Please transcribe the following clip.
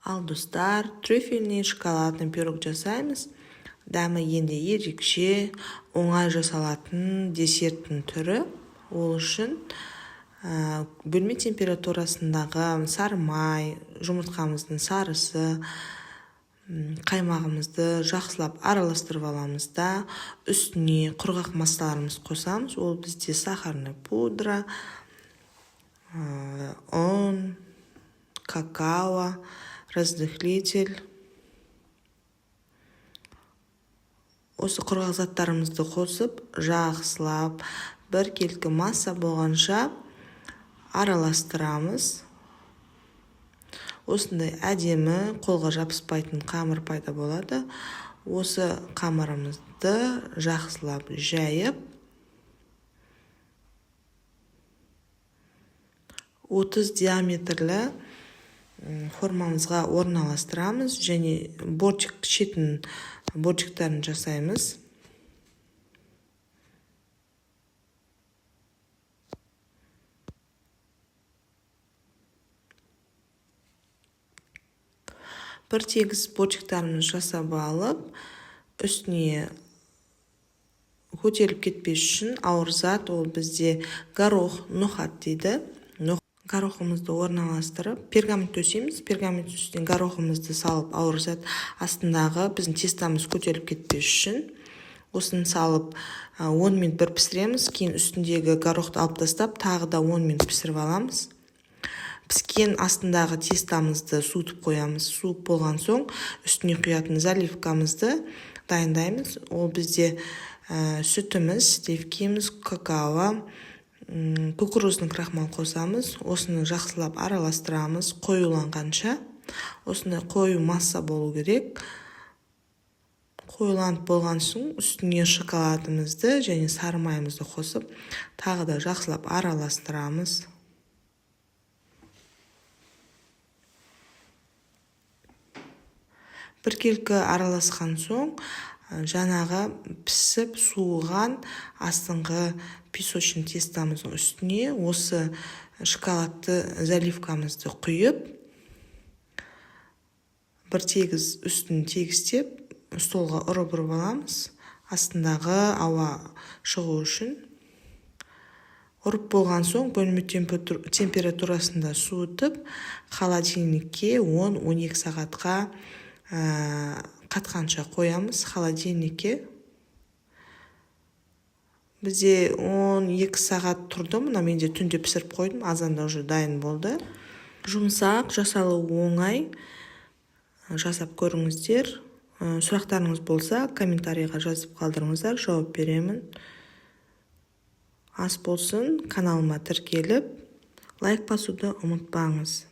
Ал достар, трюфельный шоколадный пирог жасаймыз. Дәмі енді ерекше, оңай жасалатын десерттің түрі. Ол үшін бөлме температурасындағы сары май, жұмыртқамыздың сарысы, қаймағымызды жақсылап араластырып аламыз да, үстіне құрғақ массаларымыз қосамыз. Ол бізде сахарный пудра, ұн, какао, разрыхлитель. Осы құрғақ заттарымызды қосып, жақсылап біркелкі масса болғанша араластырамыз. Осындай әдемі, қолға жабыспайтын қамыр пайда болады. Осы қамырымызды жақсылап жайып, 30 диаметрлі формамызға орналастырамыз және шетін борчиктарын жасаймыз. Бір тегіс борчиктарымыз жасап алып, үстіне көтеріліп кетпес үшін ауыр зат, ол бізде горох, нохат дейді. Горохымызды орналастырып, пергамент төсейміз. Пергамент үстіне горохымызды салып, ауыр зат астындағы біздің тестамыз көтеріліп кетпес үшін осыны салып 10 минут бір пісіреміз. Кейін үстіндегі горохты алып тастап, тағы да 10 минут пісіріп аламыз. Піскен астындағы тестамызды суытып қоямыз. Суып болған соң үстіне құятын заливкамызды дайындаймыз. Ол бізде сүтіміз, сливкіміз, какао, кукурузный крахмал қосамыз. Осыны жақсылап араластырамыз қоюланғанша. Осындай қою масса болу керек. Қоюланып болған соң үстіне шоколадымызды және сары майымызды қосып, тағы да жақсылап араластырамыз. Біркелкі араласқан соң жаңағы пісіп суыған астыңғы песочный тестамыздың үстіне осы шоколадты заливкамызды құйып, бір тегіс үстін тегістеп, столға ұрып аламыз. Астындағы ауа шығу үшін. Ұрып болған соң бөлме температурасында суытып, холодильникке 10-12 сағатқа қатқанша қоямыз. Холодильникке бізде 12 сағат тұрды. Мұна менде түнде пісіріп қойдым. Азанда уже дайын болды. Жұмсақ, жасалу оңай. Жасап көріңіздер. Сұрақтарыңыз болса, комментарийға жазып қалдырыңыздар, жауап беремін. Ас болсын, каналыма тіркеліп, лайк басуды ұмытпаңыз.